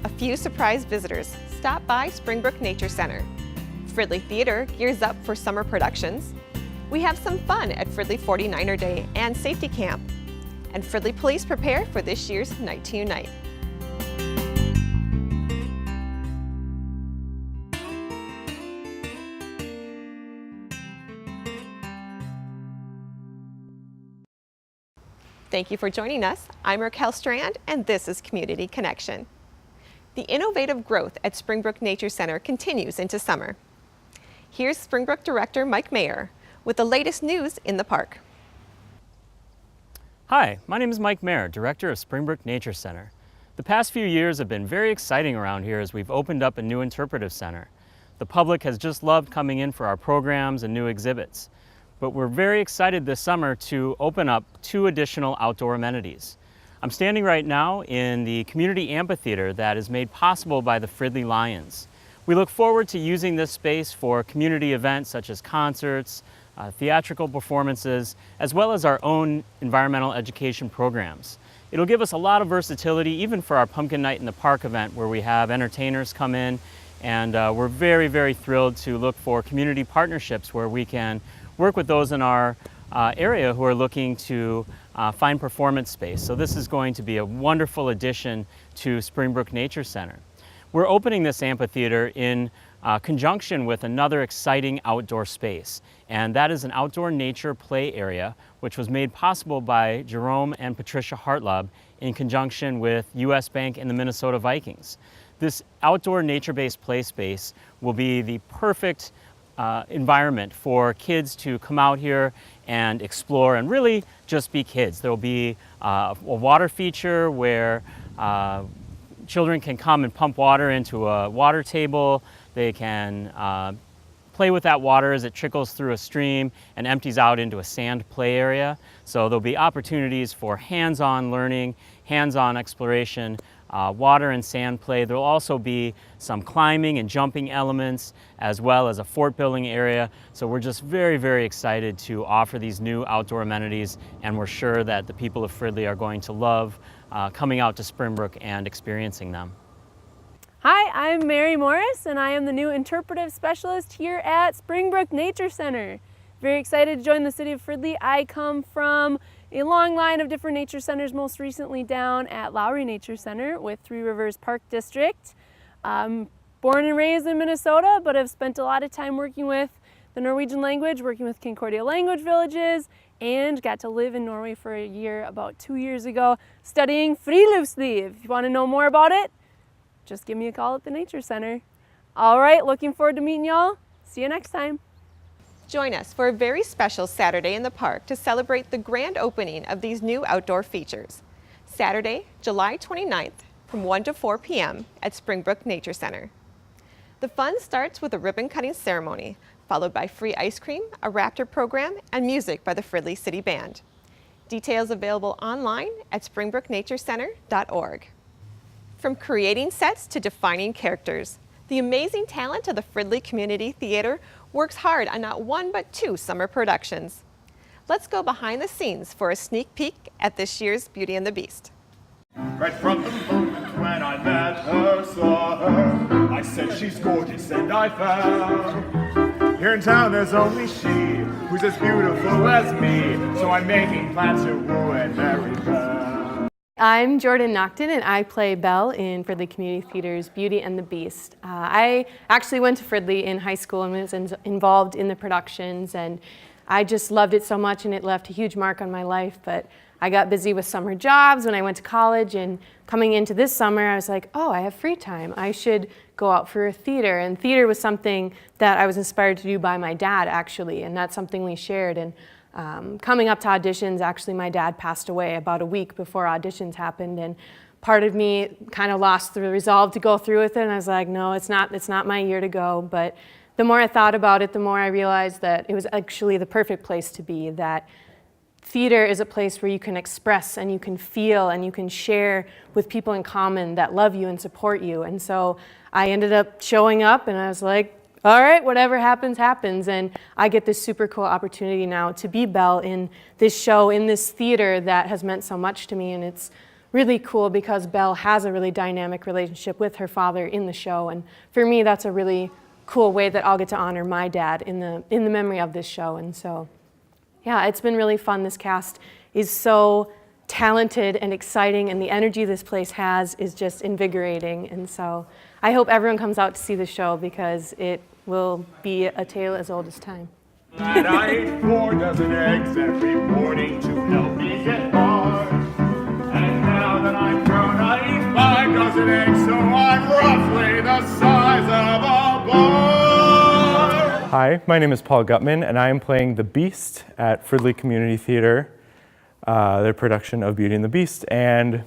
a few surprise visitors stop by Springbrook Nature Center. Fridley Theater gears up for summer productions. We have some fun at Fridley 49er Day and Safety Camp. And Fridley Police prepare for this year's Night to Unite. Thank you for joining us. I'm Raquel Strand, and this is Community Connection. The innovative growth at Springbrook Nature Center continues into summer. Here's Springbrook Director Mike Mayer with the latest news in the park. Hi, my name is Mike Mayer, Director of Springbrook Nature Center. The past few years have been very exciting around here as we've opened up a new interpretive center. The public has just loved coming in for our programs and new exhibits. But we're very excited this summer to open up 2 additional outdoor amenities. I'm standing right now in the community amphitheater that is made possible by the Fridley Lions. We look forward to using this space for community events such as concerts, theatrical performances, as well as our own environmental education programs. It'll give us a lot of versatility even for our Pumpkin Night in the Park event where we have entertainers come in, and we're very, very thrilled to look for community partnerships where we can work with those in our area who are looking to find performance space. So this is going to be a wonderful addition to Springbrook Nature Center. We're opening this amphitheater in conjunction with another exciting outdoor space, and that is an outdoor nature play area which was made possible by Jerome and Patricia Hartlub in conjunction with US Bank and the Minnesota Vikings. This outdoor nature-based play space will be the perfect environment for kids to come out here and explore and really just be kids. There will be a water feature where children can come and pump water into a water table. They can play with that water as it trickles through a stream and empties out into a sand play area. So there'll be opportunities for hands-on learning, hands-on exploration, water and sand play. There will also be some climbing and jumping elements as well as a fort building area. So we're just very, very excited to offer these new outdoor amenities, and we're sure that the people of Fridley are going to love coming out to Springbrook and experiencing them. Hi, I'm Mary Morris, and I am the new interpretive specialist here at Springbrook Nature Center. Very excited to join the city of Fridley. I come from a long line of different nature centers, most recently down at Lowry Nature Center with Three Rivers Park District. Born and raised in Minnesota, but have spent a lot of time working with the Norwegian language, working with Concordia language villages, and got to live in Norway for a year about 2 years ago, studying Friluftsliv. If you want to know more about it, just give me a call at the Nature Center. All right, looking forward to meeting y'all. See you next time. Join us for a very special Saturday in the park to celebrate the grand opening of these new outdoor features. Saturday, July 29th from 1 to 4 p.m. at Springbrook Nature Center. The fun starts with a ribbon cutting ceremony, followed by free ice cream, a raptor program, and music by the Fridley City Band. Details available online at springbrooknaturecenter.org. From creating sets to defining characters, the amazing talent of the Fridley Community Theater works hard on not 1 but 2 summer productions. Let's go behind the scenes for a sneak peek at this year's Beauty and the Beast. Right from the moment when I met her, saw her, I said she's gorgeous and I fell. Here in town there's only she who's as beautiful as me, so I'm making plans to woo and marry her. I'm Jordan Nocton, and I play Belle in Fridley Community Theater's Beauty and the Beast. I actually went to Fridley in high school and was involved in the productions, and I just loved it so much, and it left a huge mark on my life. But I got busy with summer jobs when I went to college, and coming into this summer I was like, oh, I have free time. I should go out for a theater. And theater was something that I was inspired to do by my dad, actually, and that's something we shared. And coming up to auditions, actually my dad passed away about a week before auditions happened, and part of me kind of lost the resolve to go through with it, and I was like, no, it's not my year to go. But the more I thought about it, the more I realized that it was actually the perfect place to be, that theater is a place where you can express and you can feel and you can share with people in common that love you and support you. And so I ended up showing up, and I was like, all right, whatever happens, happens. And I get this super cool opportunity now to be Belle in this show, in this theater that has meant so much to me. And it's really cool because Belle has a really dynamic relationship with her father in the show, and for me that's a really cool way that I'll get to honor my dad in the memory of this show. And so yeah, it's been really fun. This cast is so talented and exciting, and the energy this place has is just invigorating. And so I hope everyone comes out to see the show because it will be a tale as old as time. And I ate 4 dozen eggs every morning to help me get hard. And now that I'm grown, I eat 5 dozen eggs, so I'm roughly the size of a bar. Hi, my name is Paul Gutman, and I am playing the Beast at Fridley Community Theater, their production of Beauty and the Beast. And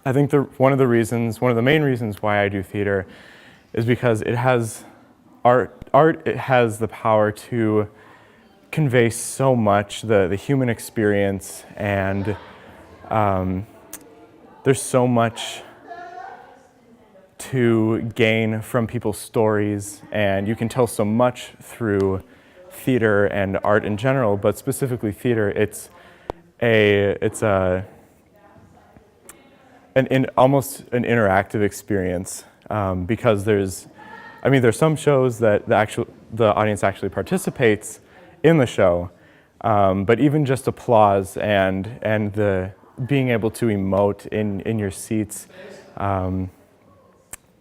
I think one of the main reasons why I do theater is because it has art. It has the power to convey so much, the human experience, and there's so much to gain from people's stories, and you can tell so much through theater and art in general, but specifically theater. It's almost an interactive experience because there's some shows that the audience actually participates in the show, but even just applause and the being able to emote in your seats,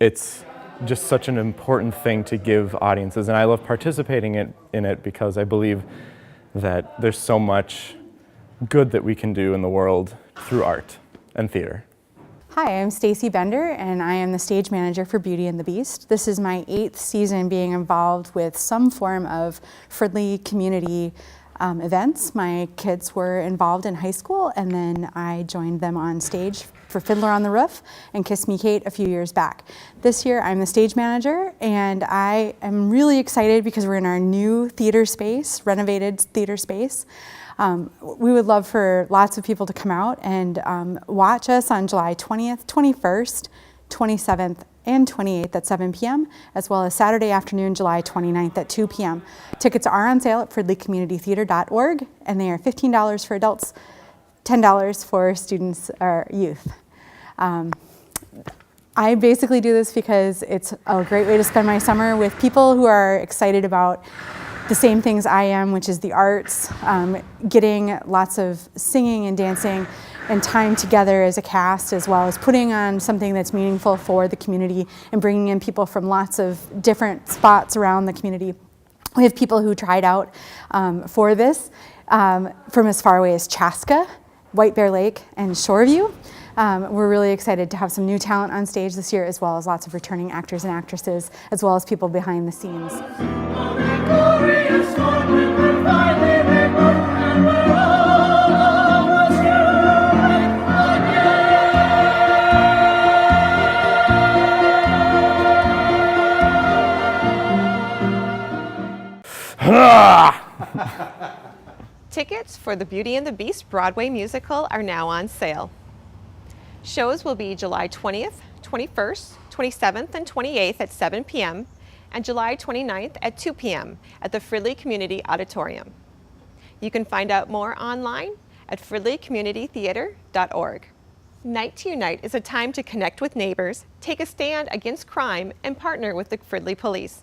it's just such an important thing to give audiences, and I love participating in it because I believe that there's so much good that we can do in the world through art and theater. Hi, I'm Stacy Bender, and I am the stage manager for Beauty and the Beast. This is my 8th season being involved with some form of Fridley community events. My kids were involved in high school, and then I joined them on stage for Fiddler on the Roof and Kiss Me Kate a few years back. This year I'm the stage manager, and I am really excited because we're in our new theater space, renovated theater space. We would love for lots of people to come out and watch us on July 20th, 21st, 27th, and 28th at 7 p.m., as well as Saturday afternoon, July 29th at 2 p.m. Tickets are on sale at fridleycommunitytheater.org, and they are $15 for adults, $10 for students or youth. I basically do this because it's a great way to spend my summer with people who are excited about the same things I am, which is the arts, getting lots of singing and dancing and time together as a cast, as well as putting on something that's meaningful for the community and bringing in people from lots of different spots around the community. We have people who tried out for this from as far away as Chaska, White Bear Lake, and Shoreview. We're really excited to have some new talent on stage this year, as well as lots of returning actors and actresses, as well as people behind the scenes. Tickets for the Beauty and the Beast Broadway musical are now on sale. Shows will be July 20th, 21st, 27th, and 28th at 7 p.m. and July 29th at 2 p.m. at the Fridley Community Auditorium. You can find out more online at fridleycommunitytheater.org. Night to Unite is a time to connect with neighbors, take a stand against crime, and partner with the Fridley Police.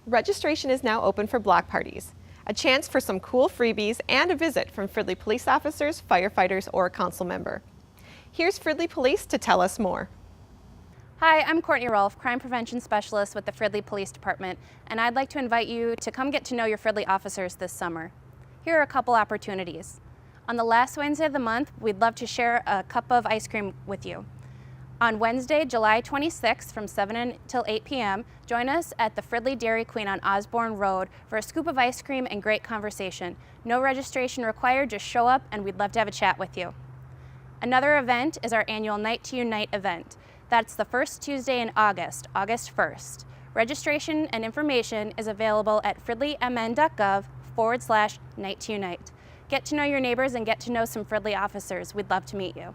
Registration is now open for block parties, a chance for some cool freebies, and a visit from Fridley police officers, firefighters, or a council member. Here's Fridley Police to tell us more. Hi, I'm Courtney Rolfe, Crime Prevention Specialist with the Fridley Police Department, and I'd like to invite you to come get to know your Fridley officers this summer. Here are a couple opportunities. On the last Wednesday of the month, we'd love to share a cup of ice cream with you. On Wednesday, July 26th from 7 until 8 p.m., join us at the Fridley Dairy Queen on Osborne Road for a scoop of ice cream and great conversation. No registration required, just show up and we'd love to have a chat with you. Another event is our annual Night to Unite event. That's the first Tuesday in August, August 1st. Registration and information is available at fridleymn.gov/Night to Unite. Get to know your neighbors and get to know some Fridley officers. We'd love to meet you.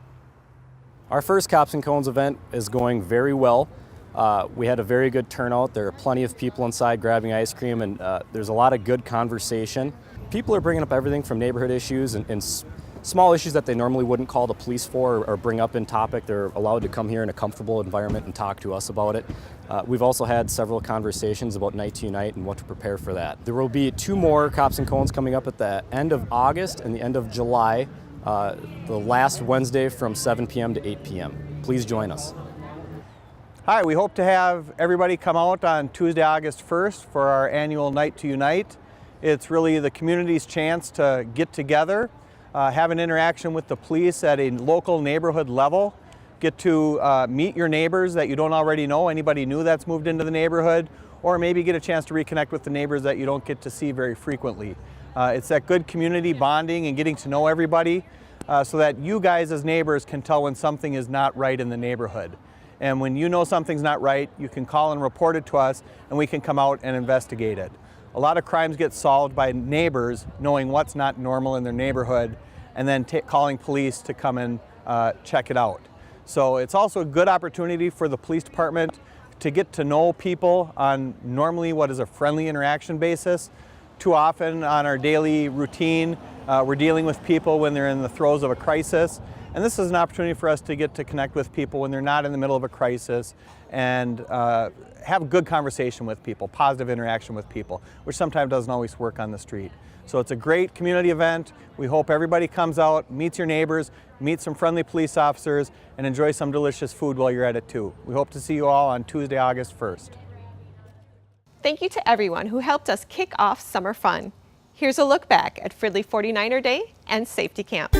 Our first Cops and Cones event is going very well. We had a very good turnout. There are plenty of people inside grabbing ice cream, and there's a lot of good conversation. People are bringing up everything from neighborhood issues and small issues that they normally wouldn't call the police for or bring up in topic. They're allowed to come here in a comfortable environment and talk to us about it. We've also had several conversations about Night to Unite and what to prepare for that. There will be 2 more Cops and Cones coming up at the end of August and the end of July, the last Wednesday from 7 p.m. to 8 p.m. Please join us. Hi, we hope to have everybody come out on Tuesday, August 1st for our annual Night to Unite. It's really the community's chance to get together, have an interaction with the police at a local neighborhood level, get to meet your neighbors that you don't already know, anybody new that's moved into the neighborhood, or maybe get a chance to reconnect with the neighbors that you don't get to see very frequently. It's that good community bonding and getting to know everybody so that you guys as neighbors can tell when something is not right in the neighborhood. And when you know something's not right, you can call and report it to us and we can come out and investigate it. A lot of crimes get solved by neighbors knowing what's not normal in their neighborhood and then calling police to come and check it out. So it's also a good opportunity for the police department to get to know people on normally what is a friendly interaction basis. Too often on our daily routine, we're dealing with people when they're in the throes of a crisis. And this is an opportunity for us to get to connect with people when they're not in the middle of a crisis and have a good conversation with people, positive interaction with people, which sometimes doesn't always work on the street. So it's a great community event. We hope everybody comes out, meets your neighbors, meets some friendly police officers, and enjoy some delicious food while you're at it too. We hope to see you all on Tuesday, August 1st. Thank you to everyone who helped us kick off summer fun. Here's a look back at Fridley 49er Day and Safety Camp.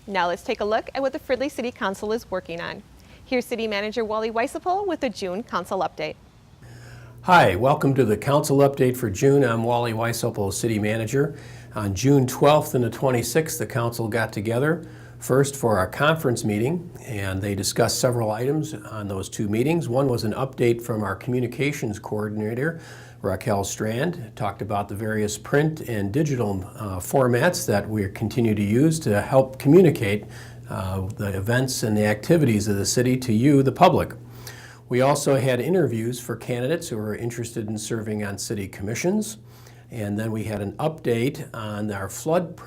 Now let's take a look at what the Fridley City Council is working on. Here's City Manager Wally Weisapel with the June Council Update. Hi, welcome to the Council Update for June. I'm Wally Weisapel, City Manager. On June 12th and the 26th, the Council got together first for our conference meeting, and they discussed several items on those two meetings. One was an update from our communications coordinator, Raquel Strand, talked about the various print and digital formats that we continue to use to help communicate the events and the activities of the city to you, the public. We also had interviews for candidates who are interested in serving on city commissions. And then we had an update on our flood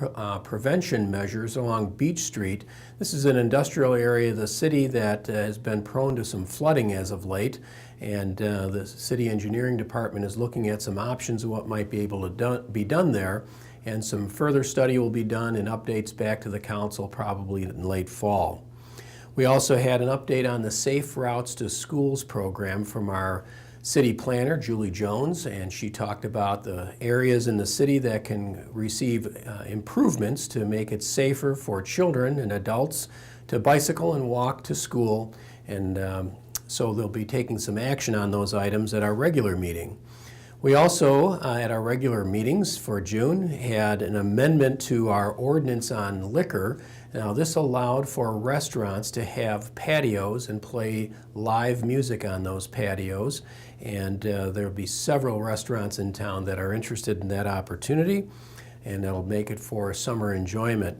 prevention measures along Beach Street. This is an industrial area of the city that has been prone to some flooding as of late. And the city engineering department is looking at some options of what might be able to be done there. And some further study will be done and updates back to the council probably in late fall. We also had an update on the Safe Routes to Schools program from our city planner, Julie Jones, and she talked about the areas in the city that can receive improvements to make it safer for children and adults to bicycle and walk to school. And so they'll be taking some action on those items at our regular meeting. We also, at our regular meetings for June, had an amendment to our ordinance on liquor. Now, this allowed for restaurants to have patios and play live music on those patios. And there'll be several restaurants in town that are interested in that opportunity, and that'll make it for summer enjoyment.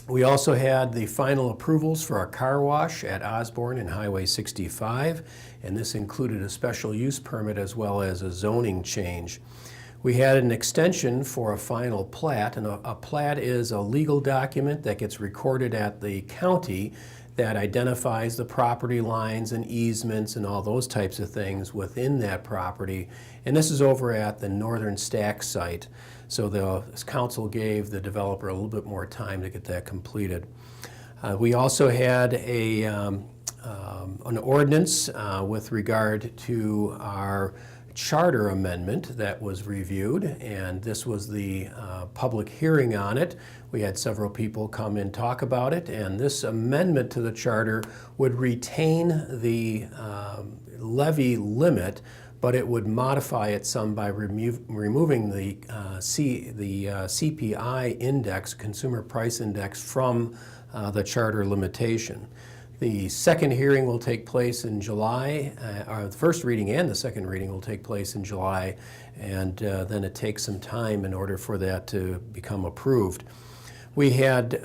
We also had the final approvals for our car wash at Osborne and Highway 65, and this included a special use permit as well as a zoning change. We had an extension for a final plat, and a plat is a legal document that gets recorded at the county that identifies the property lines and easements and all those types of things within that property. And this is over at the Northern Stack site. So the council gave the developer a little bit more time to get that completed. We also had an ordinance with regard to our charter amendment that was reviewed, and this was the public hearing on it. We had several people come and talk about it, and this amendment to the charter would retain the levy limit, but it would modify it some by removing the CPI index, Consumer Price Index, from the charter limitation. The second hearing will take place in July, or the first reading and the second reading will take place in July, and then it takes some time in order for that to become approved. We had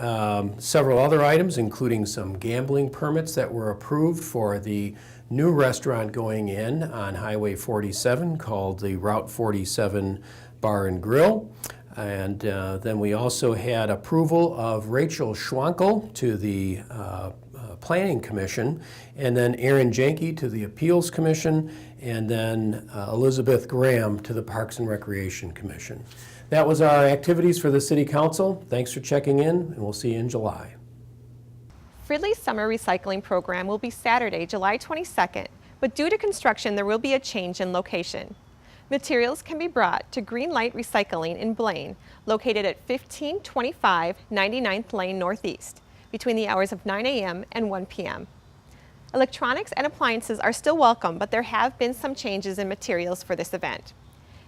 several other items, including some gambling permits that were approved for the new restaurant going in on Highway 47 called the Route 47 Bar and Grill. And then we also had approval of Rachel Schwankel to the Planning Commission, and then Aaron Janke to the Appeals Commission, and then Elizabeth Graham to the Parks and Recreation Commission. That was our activities for the City Council. Thanks for checking in, and we'll see you in July. Fridley's summer recycling program will be Saturday, July 22nd, but due to construction, there will be a change in location. Materials can be brought to Green Light Recycling in Blaine, located at 1525 99th Lane Northeast, between the hours of 9 a.m. and 1 p.m. Electronics and appliances are still welcome, but there have been some changes in materials for this event.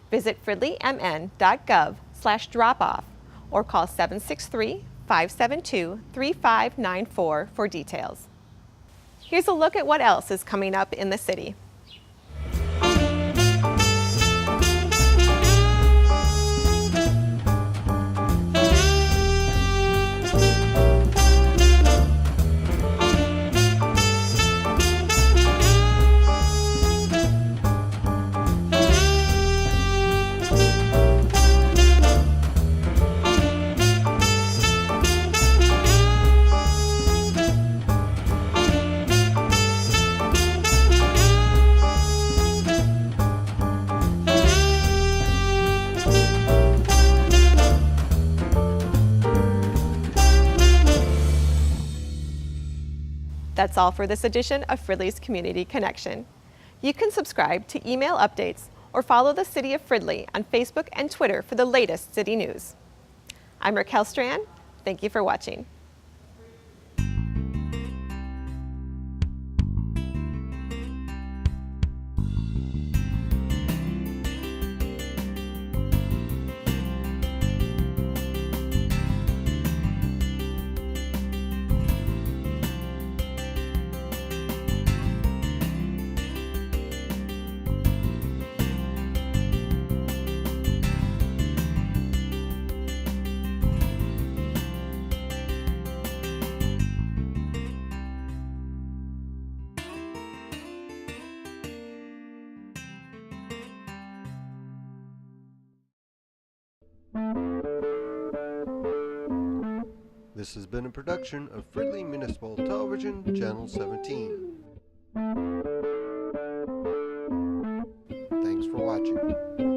Visit fridleymn.gov/drop-off or call 763-572-3594 for details. Here's a look at what else is coming up in the city. That's all for this edition of Fridley's Community Connection. You can subscribe to email updates or follow the City of Fridley on Facebook and Twitter for the latest city news. I'm Raquel Strand. Thank you for watching. This has been a production of Fridley Municipal Television, Channel 17. Thanks for watching.